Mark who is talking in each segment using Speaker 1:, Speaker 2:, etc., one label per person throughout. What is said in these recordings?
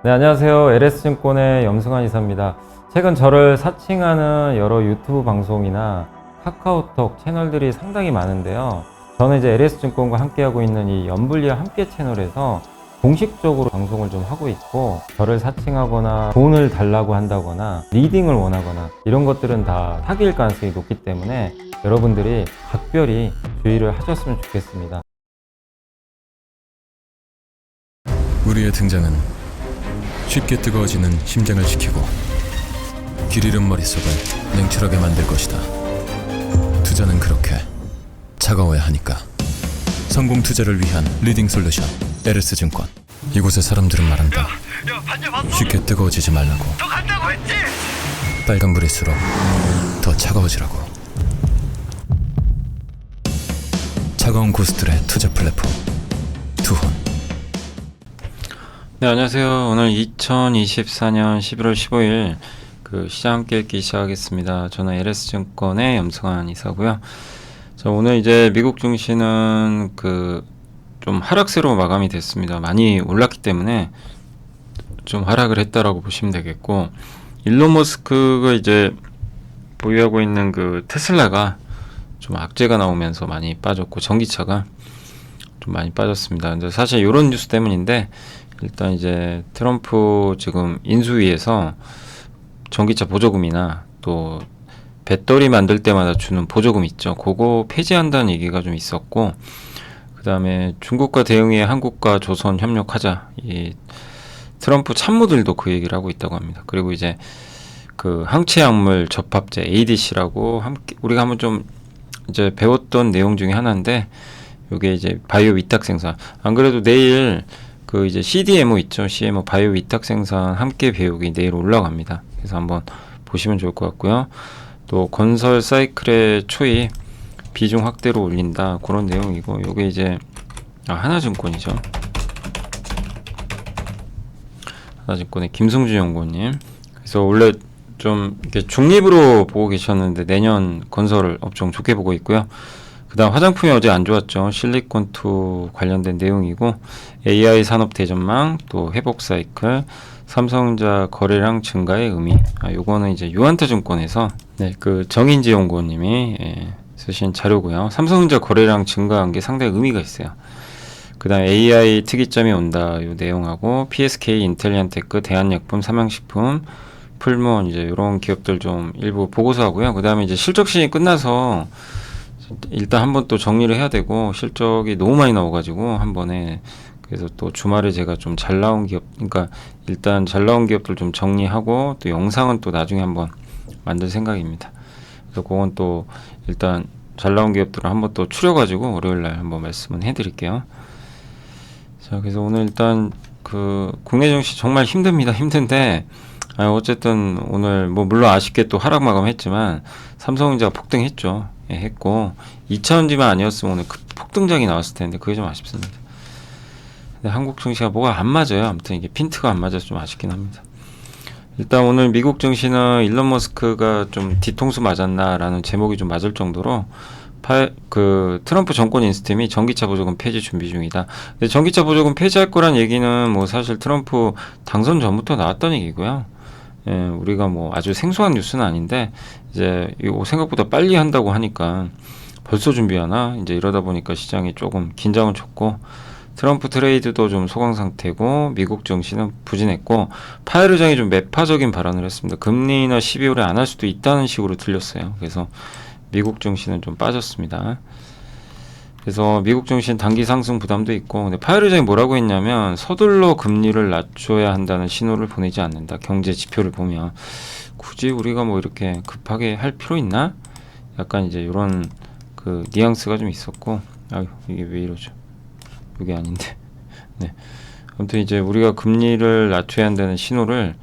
Speaker 1: 네, 안녕하세요. LS증권의 염승환 이사입니다. 최근 저를 사칭하는 여러 유튜브 방송이나 카카오톡 채널들이 상당히 많은데요. 저는 이제 LS증권과 함께하고 있는 이 연불리와 함께 채널에서 공식적으로 방송을 좀 하고 있고, 저를 사칭하거나 돈을 달라고 한다거나 리딩을 원하거나 이런 것들은 다 사기일 가능성이 높기 때문에 여러분들이 각별히 주의를 하셨으면 좋겠습니다.
Speaker 2: 우리의 등장은 쉽게 뜨거워지는 심장을 지키고 길 잃은 머릿속을 냉철하게 만들 것이다. 투자는 그렇게 차가워야 하니까. 성공 투자를 위한 리딩 솔루션 LS증권. 이곳의 사람들은 말한다. 쉽게 뜨거워지지 말라고. 빨간불일수록 더 차가워지라고. 차가운 고수들의 투자 플랫폼 투혼.
Speaker 3: 네, 안녕하세요. 오늘 2024년 11월 15일 시장 함께 읽기 시작하겠습니다. 저는 LS증권의 염승환 이사고요. 자, 오늘 이제 미국 증시는 좀 하락세로 마감이 됐습니다. 많이 올랐기 때문에 좀 하락을 했다라고 보시면 되겠고, 일론 머스크가 이제 보유하고 있는 테슬라가 좀 악재가 나오면서 많이 빠졌고, 전기차가 좀 많이 빠졌습니다. 근데 사실 이런 뉴스 때문인데, 일단 이제 트럼프 지금 인수위에서 전기차 보조금이나 또 배터리 만들 때마다 주는 보조금 있죠. 그거 폐지한다는 얘기가 좀 있었고, 그 다음에 중국과 대응해 한국과 조선 협력하자. 이 트럼프 참모들도 그 얘기를 하고 있다고 합니다. 그리고 이제 항체약물 접합제 ADC라고 우리가 한번 좀 이제 배웠던 내용 중에 하나인데, 요게 이제 바이오 위탁 생산. 안 그래도 내일 이제 CDMO 있죠. CMO 바이오 위탁 생산 함께 배우기 내일 올라갑니다. 그래서 한번 보시면 좋을 것 같고요. 또 건설 사이클의 초입 비중 확대로 올린다. 그런 내용이고, 요게 이제 하나증권이죠. 하나증권의 김승주 연구원님. 그래서 원래 좀 이렇게 중립으로 보고 계셨는데 내년 건설 업종 좋게 보고 있고요. 그 다음 화장품이 어제 안 좋았죠. 실리콘2 관련된 내용이고, AI 산업 대전망, 또 회복 사이클, 삼성전자 거래량 증가의 의미. 요거는 이제 유한타 증권에서 정인지 연구원님이 쓰신 자료고요. 삼성전자 거래량 증가한 게 상당히 의미가 있어요. 그 다음 AI 특이점이 온다. 요 내용하고, PSK, 인텔리안테크, 대한약품, 삼양식품, 풀무원 이제 이런 기업들 좀 일부 보고서하고요. 그 다음에 이제 실적 시즌이 끝나서 일단 한번 또 정리를 해야 되고, 실적이 너무 많이 나와가지고 한 번에. 그래서 또 주말에 제가 좀 잘 나온 기업, 그러니까 일단 잘 나온 기업들 좀 정리하고, 또 영상은 또 나중에 한번 만들 생각입니다. 그래서 그건 또 일단 잘 나온 기업들을 한번 또 추려가지고 월요일날 한번 말씀은 해드릴게요. 자, 그래서 오늘 일단 국내 증시 정말 힘듭니다. 힘든데, 어쨌든 오늘 물론 아쉽게 또 하락 마감했지만 삼성전자가 폭등했죠. 했고, 2차전지만 아니었으면 오늘 폭등작이 나왔을 텐데 그게 좀 아쉽습니다. 근데 한국 증시가 뭐가 안 맞아요. 아무튼 이게 핀트가 안 맞아서 좀 아쉽긴 합니다. 일단 오늘 미국 증시는 일론 머스크가 좀 뒤통수 맞았나라는 제목이 좀 맞을 정도로 트럼프 정권 인수팀이 전기차 보조금 폐지 준비 중이다. 근데 전기차 보조금 폐지할 거란 얘기는 사실 트럼프 당선 전부터 나왔던 얘기고요. 우리가 아주 생소한 뉴스는 아닌데, 이제 이거 생각보다 빨리 한다고 하니까 벌써 준비하나? 이제 이러다 보니까 시장이 조금 긴장을 줬고, 트럼프 트레이드도 좀 소강 상태고, 미국 증시는 부진했고, 파웰 의장이 좀 매파적인 발언을 했습니다. 금리 인하 12월에 안 할 수도 있다는 식으로 들렸어요. 그래서 미국 증시는 좀 빠졌습니다. 그래서 미국 증시는 단기 상승 부담도 있고, 근데 파웰 의장이 뭐라고 했냐면, 서둘러 금리를 낮춰야 한다는 신호를 보내지 않는다. 경제 지표를 보면 굳이 우리가 이렇게 급하게 할 필요 있나? 약간 이제 이런 뉘앙스가 좀 있었고, 이게 왜 이러죠? 이게 아닌데. 네. 아무튼 이제 우리가 금리를 낮춰야 한다는 신호를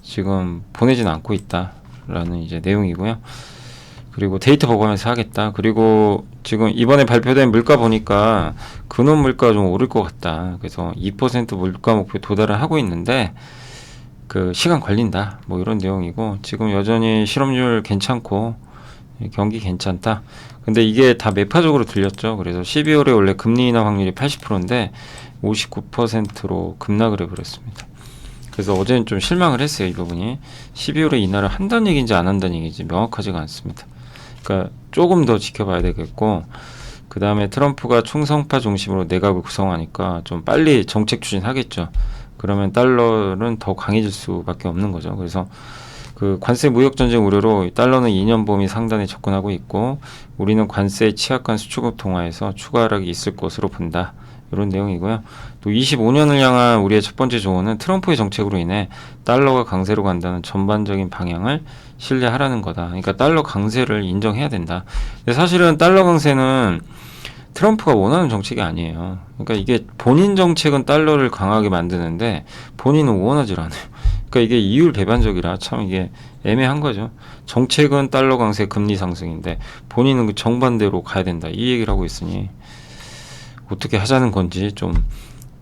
Speaker 3: 지금 보내진 않고 있다라는 이제 내용이고요. 그리고 데이터 보고하면서 하겠다. 그리고 지금 이번에 발표된 물가 보니까 근원 물가가 좀 오를 것 같다. 그래서 2% 물가 목표 도달을 하고 있는데 시간 걸린다. 이런 내용이고, 지금 여전히 실업률 괜찮고 경기 괜찮다. 근데 이게 다 매파적으로 들렸죠. 그래서 12월에 원래 금리 인하 확률이 80%인데 59%로 급락을 해버렸습니다. 그래서 어제는 좀 실망을 했어요. 이 부분이 12월에 인하를 한다는 얘기인지 안 한다는 얘기인지 명확하지가 않습니다. 그러니까 조금 더 지켜봐야 되겠고, 그 다음에 트럼프가 충성파 중심으로 내각을 구성하니까 좀 빨리 정책 추진하겠죠. 그러면 달러는 더 강해질 수밖에 없는 거죠. 그래서 그 관세 무역 전쟁 우려로 달러는 2년 범위 상단에 접근하고 있고, 우리는 관세에 취약한 수출국 통화에서 추가 하락이 있을 것으로 본다. 이런 내용이고요. 또 25년을 향한 우리의 첫 번째 조언은 트럼프의 정책으로 인해 달러가 강세로 간다는 전반적인 방향을 신뢰하라는 거다. 그러니까 달러 강세를 인정해야 된다. 근데 사실은 달러 강세는 트럼프가 원하는 정책이 아니에요. 그러니까 이게 본인 정책은 달러를 강하게 만드는데 본인은 원하지 않아요. 그러니까 이게 이율 배반적이라 참 이게 애매한 거죠. 정책은 달러 강세 금리 상승인데 본인은 그 정반대로 가야 된다. 이 얘기를 하고 있으니 어떻게 하자는 건지 좀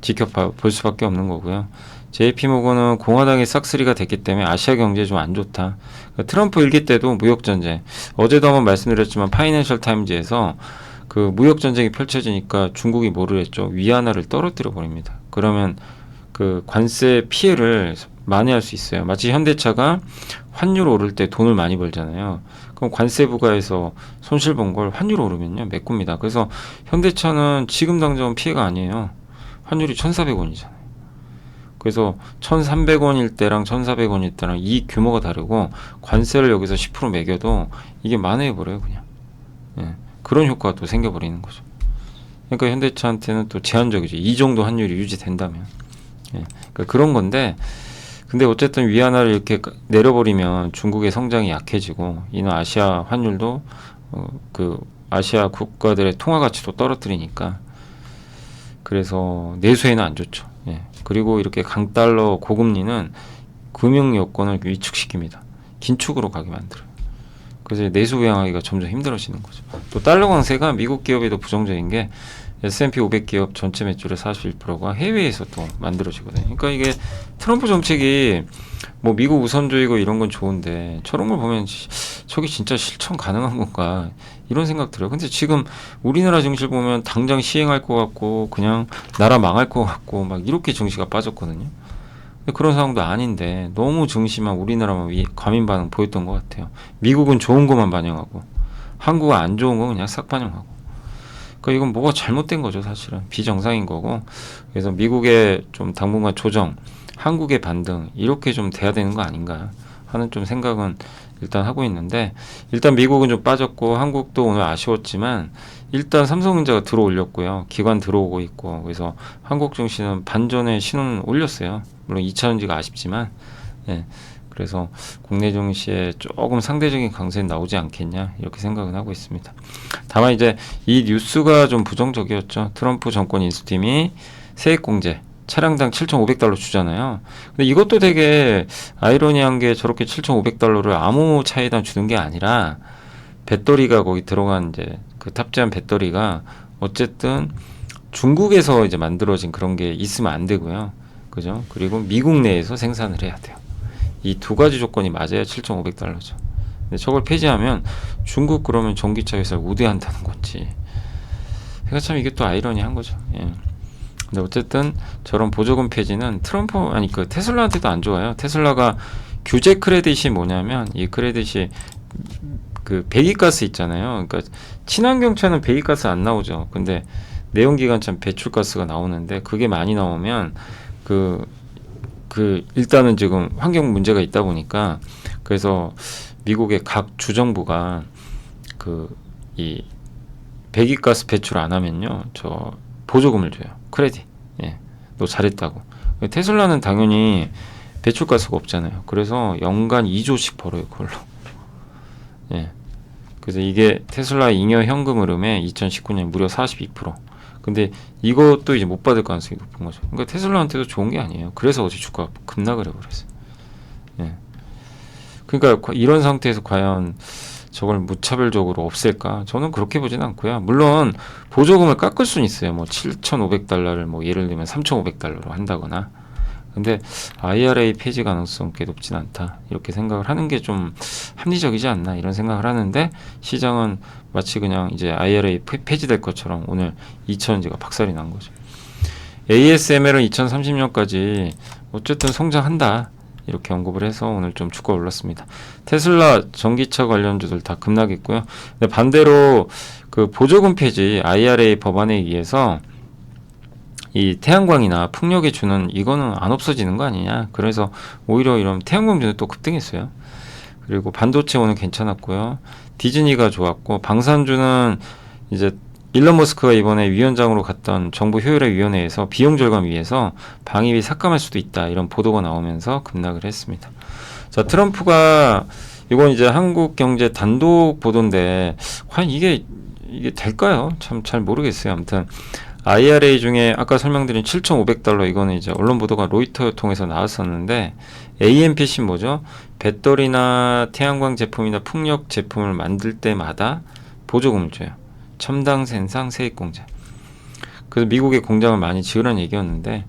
Speaker 3: 지켜볼 수밖에 없는 거고요. JP모건은 공화당이 싹쓸이가 됐기 때문에 아시아 경제에 좀 안 좋다. 그러니까 트럼프 일기 때도 무역전쟁, 어제도 한번 말씀드렸지만 파이낸셜 타임즈에서 그 무역전쟁이 펼쳐지니까 중국이 뭐를 했죠? 위안화를 떨어뜨려 버립니다. 그러면 그 관세 피해를 만회할 수 있어요. 마치 현대차가 환율 오를 때 돈을 많이 벌잖아요. 그럼 관세 부과해서 손실 본 걸 환율 오르면요 메꿉니다. 그래서 현대차는 지금 당장은 피해가 아니에요. 환율이 1,400원이잖아요. 그래서 1,300원일 때랑 1,400원일 때랑 이 규모가 다르고 관세를 여기서 10% 매겨도 이게 만회해버려요 그냥. 예. 그런 효과가 또 생겨버리는 거죠. 그러니까 현대차한테는 또 제한적이죠. 이 정도 환율이 유지된다면. 예. 그러니까 그런 건데, 근데 어쨌든 위안화를 이렇게 내려버리면 중국의 성장이 약해지고 이는 아시아 환율도 그 아시아 국가들의 통화 가치도 떨어뜨리니까, 그래서 내수에는 안 좋죠. 예. 그리고 이렇게 강달러 고금리는 금융 여건을 위축시킵니다. 긴축으로 가게 만들어요. 그래서 내수 부양하기가 점점 힘들어지는 거죠. 또 달러 강세가 미국 기업에도 부정적인 게 S&P 500 기업 전체 매출의 41%가 해외에서 또 만들어지거든요. 그러니까 이게 트럼프 정책이 뭐 미국 우선주의고 이런 건 좋은데 저런 걸 보면 저게 진짜 실천 가능한 건가 이런 생각 들어요. 근데 지금 우리나라 증시를 보면 당장 시행할 것 같고 그냥 나라 망할 것 같고 막 이렇게 증시가 빠졌거든요. 근데 그런 상황도 아닌데 너무 증시만 우리나라만 과민 반응 보였던 것 같아요. 미국은 좋은 것만 반영하고 한국은 안 좋은 거 그냥 싹 반영하고. 그러니까 이건 뭐가 잘못된 거죠, 사실은. 비정상인 거고. 그래서 미국의 좀 당분간 조정, 한국의 반등 이렇게 좀 돼야 되는 거 아닌가 하는 좀 생각은 일단 하고 있는데, 일단 미국은 좀 빠졌고 한국도 오늘 아쉬웠지만 일단 삼성전자가 들어올렸고요. 기관 들어오고 있고, 그래서 한국 증시는 반전의 신호는 올렸어요. 물론 2차전지가 아쉽지만, 예. 그래서 국내 증시에 조금 상대적인 강세는 나오지 않겠냐 이렇게 생각은 하고 있습니다. 다만 이제 이 뉴스가 좀 부정적이었죠. 트럼프 정권 인수팀이 세액공제 차량당 7,500달러 주잖아요. 근데 이것도 되게 아이러니한 게 저렇게 7,500달러를 아무 차에다 주는 게 아니라 배터리가 거기 들어간 이제 그 탑재한 배터리가 어쨌든 중국에서 이제 만들어진 그런 게 있으면 안 되고요. 그죠? 그리고 미국 내에서 생산을 해야 돼요. 이 두 가지 조건이 맞아야 7,500달러죠. 근데 저걸 폐지하면 중국 그러면 전기차 회사를 우대한다는 건지. 그러니까 참 이게 또 아이러니한 거죠. 예. 근데 어쨌든 저런 보조금 폐지는 트럼프 아니 그 테슬라한테도 안 좋아요. 테슬라가 규제 크레딧이 뭐냐면 이 크레딧이 그 배기가스 있잖아요. 그러니까 친환경차는 배기가스 안 나오죠. 근데 내연기관차 배출가스가 나오는데 그게 많이 나오면 그 일단은 지금 환경 문제가 있다 보니까 그래서 미국의 각 주정부가 이 배기가스 배출 안 하면요 저 보조금을 줘요. 크레딧. 예. 너 잘했다고. 테슬라는 당연히 배출가스가 없잖아요. 그래서 연간 2조씩 벌어요, 그걸로. 예. 그래서 이게 테슬라 잉여 현금 흐름에 2019년 무려 42%. 근데 이것도 이제 못 받을 가능성이 높은 거죠. 그러니까 테슬라한테도 좋은 게 아니에요. 그래서 어제 주가가 급락을 해버렸어요. 예. 그러니까 이런 상태에서 과연 저걸 무차별적으로 없앨까? 저는 그렇게 보진 않고요. 물론 보조금을 깎을 수는 있어요. 뭐 7,500달러를 뭐 예를 들면 3,500달러로 한다거나. 근데 IRA 폐지 가능성 꽤 높진 않다. 이렇게 생각을 하는 게 좀 합리적이지 않나 이런 생각을 하는데 시장은 마치 그냥 이제 IRA 폐지될 것처럼 오늘 2,000원지가 박살이 난 거죠. ASML은 2030년까지 어쨌든 성장한다 이렇게 언급을 해서 오늘 좀 주가 올랐습니다. 테슬라, 전기차 관련주들 다 급락했고요. 근데 반대로 그 보조금 폐지 IRA 법안에 의해서 이 태양광이나 풍력에 주는 이거는 안 없어지는 거 아니냐. 그래서 오히려 이런 태양광주는 또 급등했어요. 그리고 반도체 오늘 괜찮았고요. 디즈니가 좋았고, 방산주는 이제 일론 머스크가 이번에 위원장으로 갔던 정부 효율화 위원회에서 비용 절감 위해서 방위비 삭감할 수도 있다 이런 보도가 나오면서 급락을 했습니다. 자, 트럼프가 이건 이제 한국 경제 단독 보도인데 과연 이게 될까요? 참 잘 모르겠어요. 아무튼 IRA 중에 아까 설명드린 7,500달러 이거는 이제 언론 보도가 로이터 통해서 나왔었는데 AMPC 뭐죠? 배터리나 태양광 제품이나 풍력 제품을 만들 때마다 보조금을 줘요. 첨당 생산 세액공제. 그래서 미국에 공장을 많이 지으라는 얘기였는데,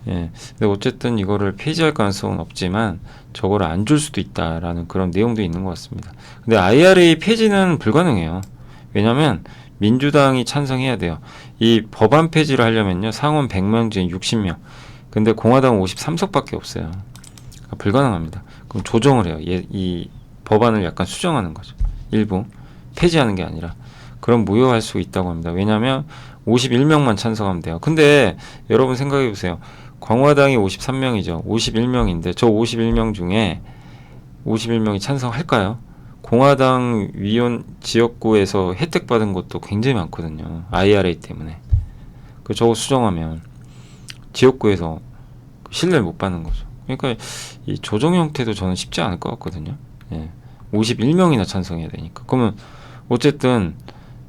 Speaker 3: 예. 근데 어쨌든 이거를 폐지할 가능성은 없지만 저거를 안 줄 수도 있다라는 그런 내용도 있는 것 같습니다. 근데 IRA 폐지는 불가능해요. 왜냐하면 민주당이 찬성해야 돼요. 이 법안 폐지를 하려면요 상원 100명 중에 60명. 근데 공화당은 53석밖에 없어요. 그러니까 불가능합니다. 그럼 조정을 해요. 이 법안을 약간 수정하는 거죠. 일부 폐지하는 게 아니라. 그럼 무효할 수 있다고 합니다. 왜냐하면 51명만 찬성하면 돼요. 근데 여러분 생각해 보세요. 공화당이 53명이죠. 51명인데 저 51명 중에 51명이 찬성할까요? 공화당 위원 지역구에서 혜택 받은 것도 굉장히 많거든요. IRA 때문에. 그 저거 수정하면 지역구에서 신뢰를 못 받는 거죠. 그러니까 이 조정 형태도 저는 쉽지 않을 것 같거든요. 예. 51명이나 찬성해야 되니까. 그러면 어쨌든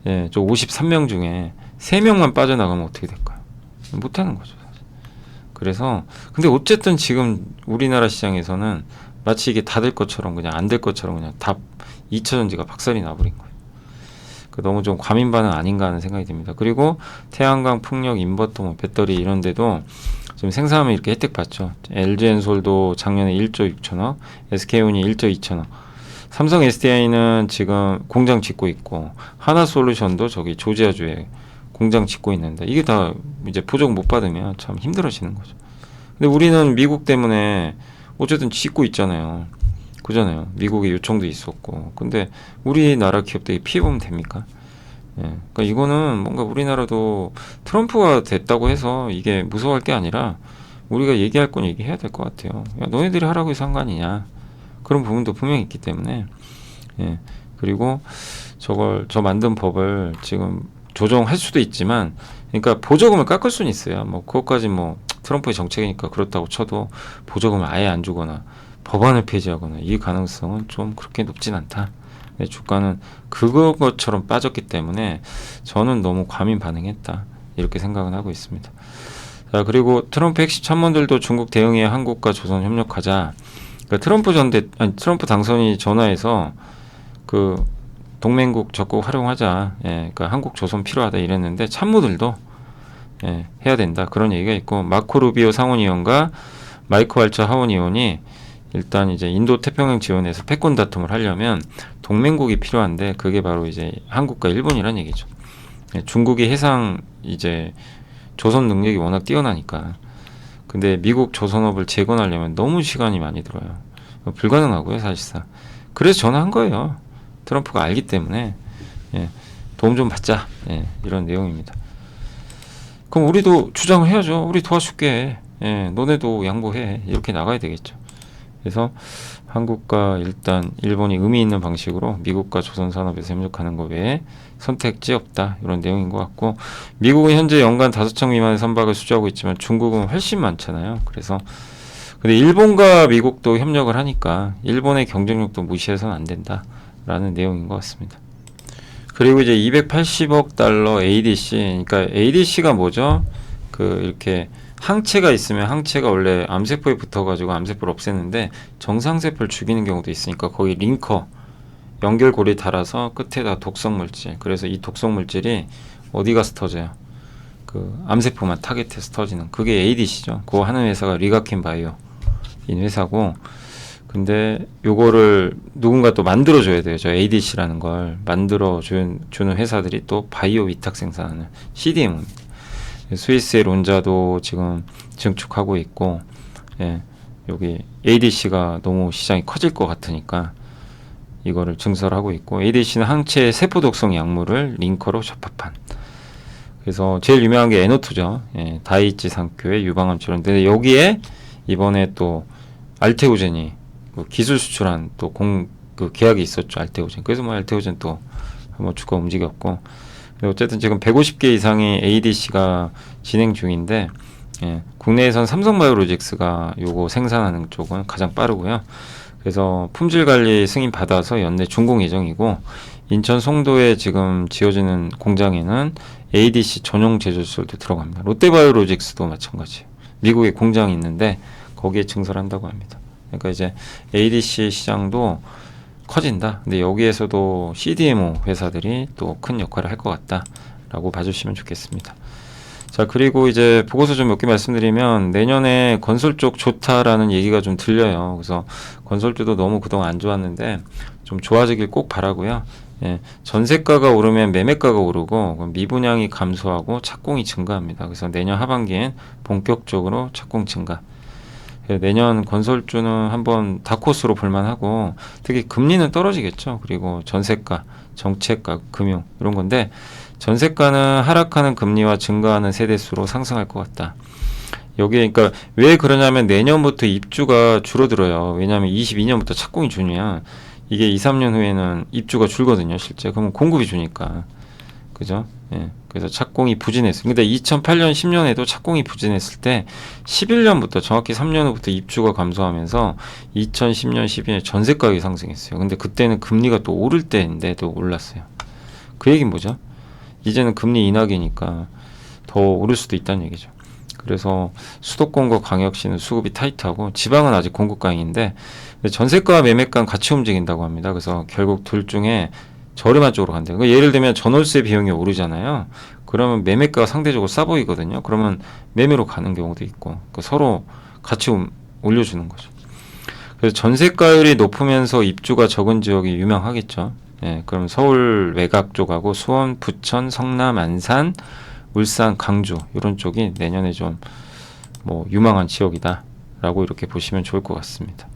Speaker 3: 예, 저 53명 중에 3명만 빠져나가면 어떻게 될까요? 못하는 거죠. 사실. 그래서 근데 어쨌든 지금 우리나라 시장에서는 마치 이게 다 될 것처럼 그냥 안 될 것처럼 그냥 다 2차전지가 박살이 나버린 거예요. 그 너무 좀 과민 반응 아닌가 하는 생각이 듭니다. 그리고 태양광, 풍력, 인버터, 뭐 배터리 이런 데도 좀 생산하면 이렇게 혜택 받죠. LG엔솔도 작년에 1조 6천억, SK온이 1조 2천억. 삼성 SDI는 지금 공장 짓고 있고 하나솔루션도 저기 조지아주에 공장 짓고 있는데 이게 다 이제 보조금 못 받으면 참 힘들어지는 거죠. 근데 우리는 미국 때문에 어쨌든 짓고 있잖아요. 그잖아요. 미국에 요청도 있었고. 근데 우리나라 기업들이 피해보면 됩니까? 예. 그러니까 이거는 뭔가 우리나라도 트럼프가 됐다고 해서 이게 무서워할 게 아니라 우리가 얘기할 건 얘기해야 될 것 같아요. 야, 너희들이 하라고 해서 한 거 아니냐. 그런 부분도 분명히 있기 때문에 예. 그리고 저 만든 법을 지금 조정할 수도 있지만 그러니까 보조금을 깎을 수는 있어요. 뭐 그것까지 뭐 트럼프의 정책이니까 그렇다고 쳐도 보조금을 아예 안 주거나 법안을 폐지하거나 이 가능성은 좀 그렇게 높진 않다. 네, 주가는 그것처럼 빠졌기 때문에 저는 너무 과민 반응했다. 이렇게 생각은 하고 있습니다. 자, 그리고 트럼프 핵심 참모들도 중국 대응에 한국과 조선 협력하자. 그러니까 트럼프 당선이 전화해서 그 동맹국 적극 활용하자. 예, 그러니까 한국 조선 필요하다 이랬는데 참모들도 예, 해야 된다 그런 얘기가 있고 마코 루비오 상원의원과 마이크 왈처 하원의원이 일단 이제 인도 태평양 지원에서 패권 다툼을 하려면 동맹국이 필요한데 그게 바로 이제 한국과 일본이란 얘기죠. 예, 중국이 해상 이제 조선 능력이 워낙 뛰어나니까. 근데 미국 조선업을 재건하려면 너무 시간이 많이 들어요. 불가능하고요, 사실상. 그래서 전화한 거예요. 트럼프가 알기 때문에 예, 도움 좀 받자. 예, 이런 내용입니다. 그럼 우리도 주장을 해야죠. 우리 도와줄게. 예, 너네도 양보해. 이렇게 나가야 되겠죠. 그래서 한국과 일단 일본이 의미 있는 방식으로 미국과 조선 산업에서 협력하는 것 외에 선택지 없다. 이런 내용인 것 같고 미국은 현재 연간 5척 미만의 선박을 수주하고 있지만 중국은 훨씬 많잖아요. 그래서 근데 일본과 미국도 협력을 하니까 일본의 경쟁력도 무시해서는 안 된다라는 내용인 것 같습니다. 그리고 이제 280억 달러 ADC, 그러니까 ADC가 뭐죠? 그 이렇게 항체가 있으면 항체가 원래 암세포에 붙어가지고 암세포를 없애는데 정상세포를 죽이는 경우도 있으니까 거기 링커 연결고리 달아서 끝에다 독성 물질. 그래서 이 독성 물질이 어디 가서 터져요? 그 암세포만 타겟해서 터지는 그게 ADC죠. 그거 하는 회사가 리가킨 바이오인 회사고. 근데 요거를 누군가 또 만들어줘야 돼요. 저 ADC라는 걸 만들어주는 회사들이 또 바이오 위탁 생산하는 CDMO입니다. 스위스의 론자도 지금 증축하고 있고 예, 여기 ADC가 너무 시장이 커질 것 같으니까 이거를 증설을 하고 있고, ADC는 항체 세포 독성 약물을 링커로 접합한. 그래서 제일 유명한 게 에노투죠. 예, 다이치 상표의 유방암 치료인데, 여기에 이번에 또 알테오젠이 그 기술 수출한 또 그 계약이 있었죠. 알테오젠. 그래서 뭐 알테오젠 또 한번 주가 움직였고, 어쨌든 지금 150개 이상의 ADC가 진행 중인데, 예, 국내에선 삼성바이오로직스가 요거 생산하는 쪽은 가장 빠르고요. 그래서 품질 관리 승인 받아서 연내 준공 예정이고, 인천 송도에 지금 지어지는 공장에는 ADC 전용 제조실도 들어갑니다. 롯데바이오로직스도 마찬가지예요. 미국에 공장이 있는데 거기에 증설한다고 합니다. 그러니까 이제 ADC 시장도 커진다. 근데 여기에서도 CDMO 회사들이 또 큰 역할을 할 것 같다라고 봐주시면 좋겠습니다. 자, 그리고 이제 보고서 좀 몇 개 말씀드리면, 내년에 건설 쪽 좋다라는 얘기가 좀 들려요. 그래서 건설주도 너무 그동안 안 좋았는데 좀 좋아지길 꼭 바라고요. 예, 전세가가 오르면 매매가가 오르고, 그럼 미분양이 감소하고 착공이 증가합니다. 그래서 내년 하반기엔 본격적으로 착공 증가. 내년 건설주는 한번 다코스로 볼만하고, 특히 금리는 떨어지겠죠. 그리고 전세가, 정책가, 금융 이런 건데, 전세가는 하락하는 금리와 증가하는 세대수로 상승할 것 같다. 여기에 그러니까 왜 그러냐면, 내년부터 입주가 줄어들어요. 왜냐하면 22년부터 착공이 주면 이게 2, 3년 후에는 입주가 줄거든요. 실제 그러면 공급이 주니까, 그죠? 예. 그래서 착공이 부진했어요. 근데 2008년, 10년에도 착공이 부진했을 때 11년부터, 정확히 3년 후부터 입주가 감소하면서 2010년, 12년 전세 가격이 상승했어요. 근데 그때는 금리가 또 오를 때인데도 올랐어요. 그 얘기는 뭐죠? 이제는 금리 인하기니까 더 오를 수도 있다는 얘기죠. 그래서 수도권과 광역시는 수급이 타이트하고, 지방은 아직 공급 강인데, 전세가 매매가는 같이 움직인다고 합니다. 그래서 결국 둘 중에 저렴한 쪽으로 간대요. 그러니까 예를 들면 전월세 비용이 오르잖아요. 그러면 매매가가 상대적으로 싸 보이거든요. 그러면 매매로 가는 경우도 있고, 그러니까 서로 같이 올려주는 거죠. 그래서 전세가율이 높으면서 입주가 적은 지역이 유명하겠죠. 예, 그럼 서울 외곽 쪽하고 수원, 부천, 성남, 안산, 울산, 강주 이런 쪽이 내년에 좀 뭐 유망한 지역이다라고 이렇게 보시면 좋을 것 같습니다.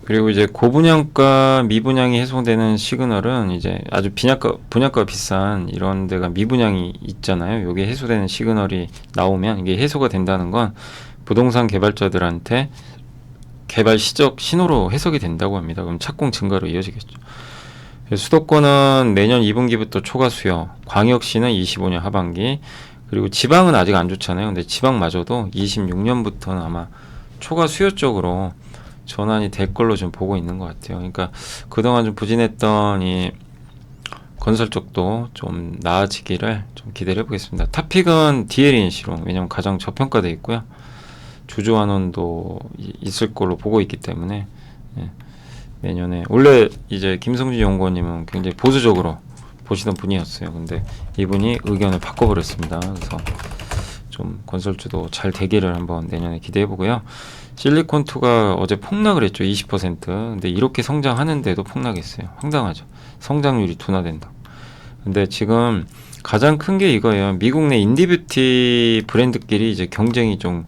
Speaker 3: 그리고 이제 고분양가, 미분양이 해소되는 시그널은, 이제 아주 분양가가 비싼 이런 데가 미분양이 있잖아요. 여기 해소되는 시그널이 나오면, 이게 해소가 된다는 건 부동산 개발자들한테 개발 시적 신호로 해석이 된다고 합니다. 그럼 착공 증가로 이어지겠죠. 수도권은 내년 2분기부터 초과 수요, 광역시는 25년 하반기, 그리고 지방은 아직 안 좋잖아요. 근데 지방마저도 26년부터는 아마 초과 수요 쪽으로 전환이 될 걸로 좀 보고 있는 것 같아요. 그러니까 그동안 좀 부진했던 이 건설 쪽도 좀 나아지기를 좀 기대를 해보겠습니다. 탑픽은 DLNC로, 왜냐면 가장 저평가되어 있고요. 주주환원도 있을 걸로 보고 있기 때문에, 예, 내년에 원래 이제 김성준 연구원님은 굉장히 보수적으로 보시던 분이었어요. 근데 이분이 의견을 바꿔버렸습니다. 그래서 좀 건설주도 잘 되기를 한번 내년에 기대해 보고요. 실리콘2가 어제 폭락을 했죠. 20%. 근데 이렇게 성장하는데도 폭락했어요. 황당하죠. 성장률이 둔화된다. 근데 지금 가장 큰 게 이거예요. 미국 내 인디뷰티 브랜드끼리 이제 경쟁이 좀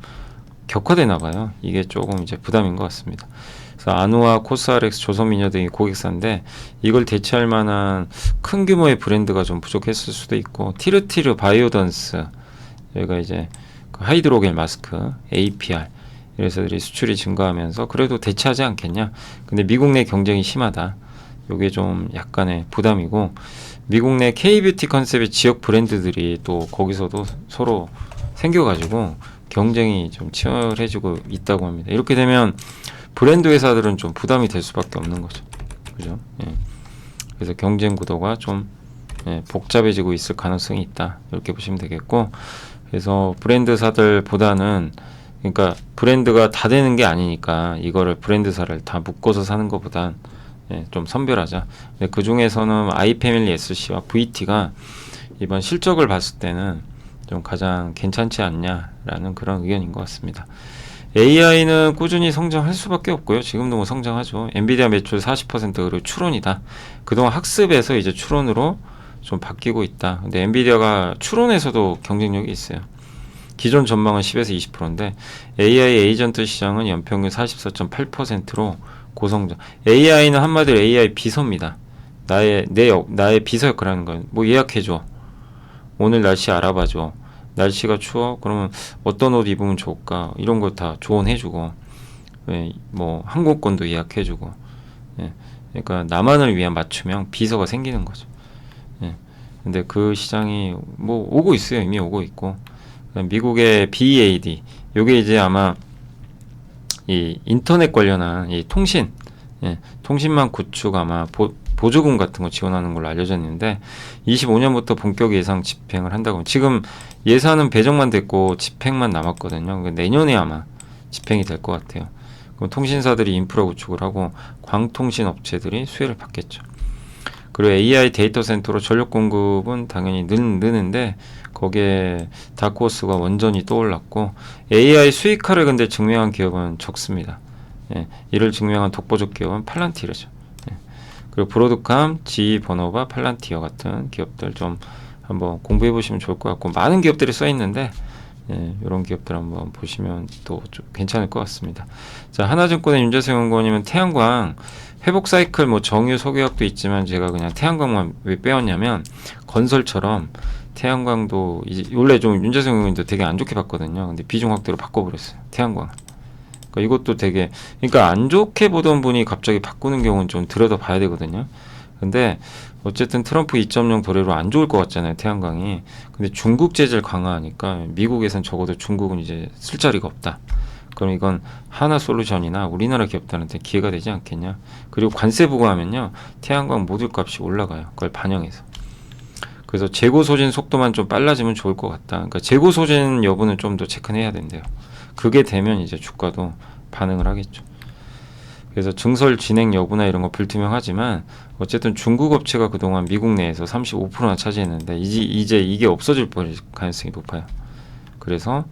Speaker 3: 격화되나 봐요. 이게 조금 이제 부담인 것 같습니다. 그래서 아누아, 코스알엑스, 조선미녀 등이 고객사인데, 이걸 대체할 만한 큰 규모의 브랜드가 좀 부족했을 수도 있고, 티르티르 바이오던스, 여기가 이제 그 하이드로겔 마스크, APR 이래서들이 수출이 증가하면서 그래도 대체하지 않겠냐. 근데 미국 내 경쟁이 심하다. 요게 좀 약간의 부담이고, 미국 내 K뷰티 컨셉의 지역 브랜드들이 또 거기서도 서로 생겨가지고 경쟁이 좀 치열해지고 있다고 합니다. 이렇게 되면 브랜드 회사들은 좀 부담이 될 수밖에 없는 거죠. 그죠? 예. 그래서 경쟁 구도가 좀, 예, 복잡해지고 있을 가능성이 있다. 이렇게 보시면 되겠고, 그래서 브랜드사들보다는, 그러니까 브랜드가 다 되는 게 아니니까 이거를 브랜드사를 다 묶어서 사는 것보단, 예, 좀 선별하자. 근데 그 중에서는 아이패밀리 SC와 VT가 이번 실적을 봤을 때는 좀 가장 괜찮지 않냐라는 그런 의견인 것 같습니다. AI는 꾸준히 성장할 수밖에 없고요. 지금도 뭐 성장하죠. 엔비디아 매출 40%, 그리고 추론이다. 그동안 학습에서 이제 추론으로 좀 바뀌고 있다. 근데 엔비디아가 추론에서도 경쟁력이 있어요. 기존 전망은 10에서 20%인데 AI 에이전트 시장은 연평균 44.8%로 고성장. AI는 한마디로 AI 비서입니다. 나의 비서 역할을 하는 거예요. 뭐 예약해줘. 오늘 날씨 알아봐줘. 날씨가 추워? 그러면 어떤 옷 입으면 좋을까? 이런 거 다 조언해주고, 예, 뭐 항공권도 예약해주고, 예, 그러니까 나만을 위한 맞춤형 비서가 생기는 거죠. 예, 근데 그 시장이 뭐 오고 있어요. 이미 오고 있고, 미국의 BEAD, 요게 이제 아마 이 인터넷 관련한 이 통신, 예, 통신망 구축 아마 보조금 같은 거 지원하는 걸로 알려져 있는데 25년부터 본격 예상 집행을 한다고. 지금 예산은 배정만 됐고 집행만 남았거든요. 그러니까 내년에 아마 집행이 될 것 같아요. 그럼 통신사들이 인프라 구축을 하고 광통신 업체들이 수혜를 받겠죠. 그리고 AI 데이터 센터로 전력 공급은 당연히 느는데 거기에 다크호스가 원전이 떠올랐고 AI 수익화를 근데 증명한 기업은 적습니다. 예, 이를 증명한 독보적 기업은 팔란티르죠. 예, 그리고 브로드캄, GE 버너바, 팔란티어 같은 기업들 좀 한번 공부해 보시면 좋을 것 같고 많은 기업들이 써 있는데 예, 이런 기업들 한번 보시면 또 좀 괜찮을 것 같습니다. 자, 하나증권의 윤재승 연구원님은 태양광 회복 사이클 뭐 정유 석유학도 있지만 제가 그냥 태양광만 왜 빼왔냐면 건설처럼 태양광도 이제 원래 좀 윤재승 연구원님도 되게 안 좋게 봤거든요. 근데 비중 확대로 바꿔버렸어요. 태양광. 그러니까 이것도 되게 그러니까 안 좋게 보던 분이 갑자기 바꾸는 경우는 좀 들여다봐야 되거든요. 근데 어쨌든 트럼프 2.0 도래로 안 좋을 것 같잖아요, 태양광이. 근데 중국 제재를 강화하니까 미국에선 적어도 중국은 이제 쓸 자리가 없다. 그럼 이건 하나 솔루션이나 우리나라 기업들한테 기회가 되지 않겠냐. 그리고 관세 부과하면요, 태양광 모듈 값이 올라가요. 그걸 반영해서. 그래서 재고 소진 속도만 좀 빨라지면 좋을 것 같다. 그러니까 재고 소진 여부는 좀 더 체크해야 된대요. 그게 되면 이제 주가도 반응을 하겠죠. 그래서 증설 진행 여부나 이런 거 불투명하지만 어쨌든 중국 업체가 그동안 미국 내에서 35%나 차지했는데 이제 이게 없어질 가능성이 높아요. 그래서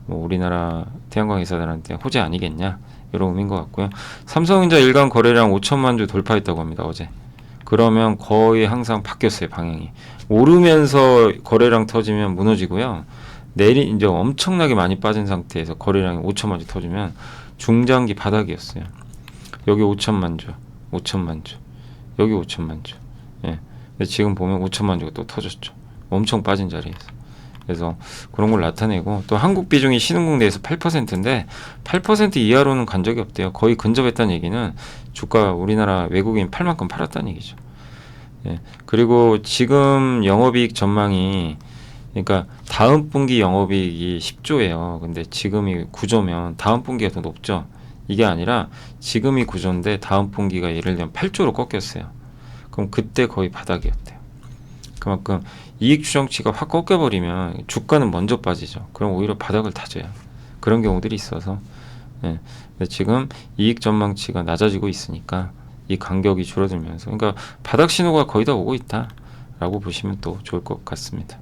Speaker 3: 뭐 우리나라 태양광 회사들한테 호재 아니겠냐 이런 의미인 것 같고요. 삼성전자 일간 거래량 5천만 주 돌파했다고 합니다. 어제. 그러면 거의 항상 바뀌었어요. 방향이. 오르면서 거래량 터지면 무너지고요. 이제 엄청나게 많이 빠진 상태에서 거래량이 5천만 주 터지면 중장기 바닥이었어요. 여기 5천만 주, 5천만 주, 여기 5천만 주. 예. 근데 지금 보면 5천만 주가 또 터졌죠. 엄청 빠진 자리에서. 그래서 그런 걸 나타내고 또 한국 비중이 신흥국 내에서 8%인데 8% 이하로는 간 적이 없대요. 거의 근접했다는 얘기는 주가 우리나라 외국인 팔 만큼 팔았다는 얘기죠. 예. 그리고 지금 영업이익 전망이 그러니까 다음 분기 영업이익이 10조예요. 근데 지금이 9조면 다음 분기가 더 높죠. 이게 아니라 지금이 9조인데 다음 분기가 예를 들면 8조로 꺾였어요. 그럼 그때 거의 바닥이었대요. 그만큼 이익 추정치가 확 꺾여버리면 주가는 먼저 빠지죠. 그럼 오히려 바닥을 다져요. 그런 경우들이 있어서 예. 근데 지금 이익 전망치가 낮아지고 있으니까 이 간격이 줄어들면서 그러니까 바닥 신호가 거의 다 오고 있다라고 보시면 또 좋을 것 같습니다.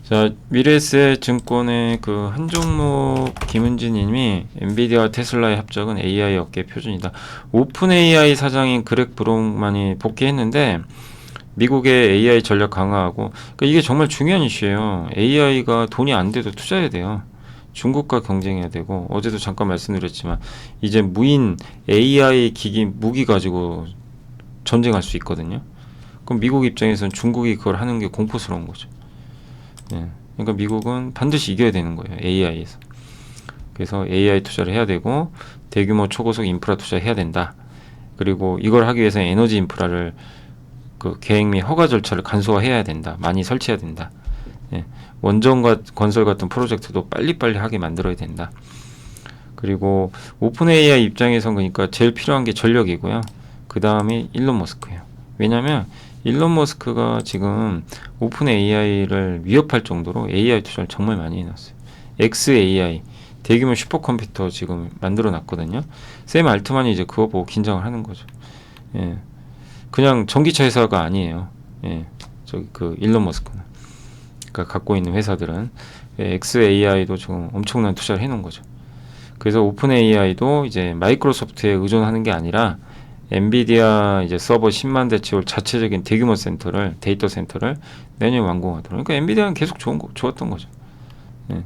Speaker 3: 자, 미래에셋 증권의 그 한 종목 김은진 님이 엔비디아와 테슬라의 합작은 AI 업계 표준이다. 오픈 AI 사장인 그렉 브롱만이 복귀했는데 미국의 AI 전략 강화하고 그러니까 이게 정말 중요한 이슈예요. AI가 돈이 안 돼도 투자해야 돼요. 중국과 경쟁해야 되고 어제도 잠깐 말씀드렸지만 이제 무인 AI 기기 무기 가지고 전쟁할 수 있거든요. 그럼 미국 입장에서는 중국이 그걸 하는 게 공포스러운 거죠. 예, 그러니까 미국은 반드시 이겨야 되는 거예요. AI에서. 그래서 AI 투자를 해야 되고 대규모 초고속 인프라 투자해야 된다. 그리고 이걸 하기 위해서 에너지 인프라를 그 계획 및 허가 절차를 간소화해야 된다. 많이 설치해야 된다. 예, 원전과 건설 같은 프로젝트도 빨리빨리 하게 만들어야 된다. 그리고 오픈 AI 입장에선 그러니까 제일 필요한 게 전력이고요. 그 다음이 일론 머스크예요. 왜냐하면 일론 머스크가 지금 오픈 AI를 위협할 정도로 AI 투자를 정말 많이 해놨어요. XAI 대규모 슈퍼컴퓨터 지금 만들어 놨거든요. 샘 알트만이 이제 그거 보고 긴장을 하는 거죠. 예. 그냥 전기차 회사가 아니에요. 예. 저기 그 일론 머스크는. 그러니까 갖고 있는 회사들은 XAI도 지금 엄청난 투자를 해놓은 거죠. 그래서 오픈 AI도 이제 마이크로소프트에 의존하는 게 아니라 엔비디아 이제 서버 10만 대 채울 자체적인 대규모 센터를 데이터 센터를 내년에 완공하도록. 그러니까 엔비디아는 계속 좋았던 거죠. 예.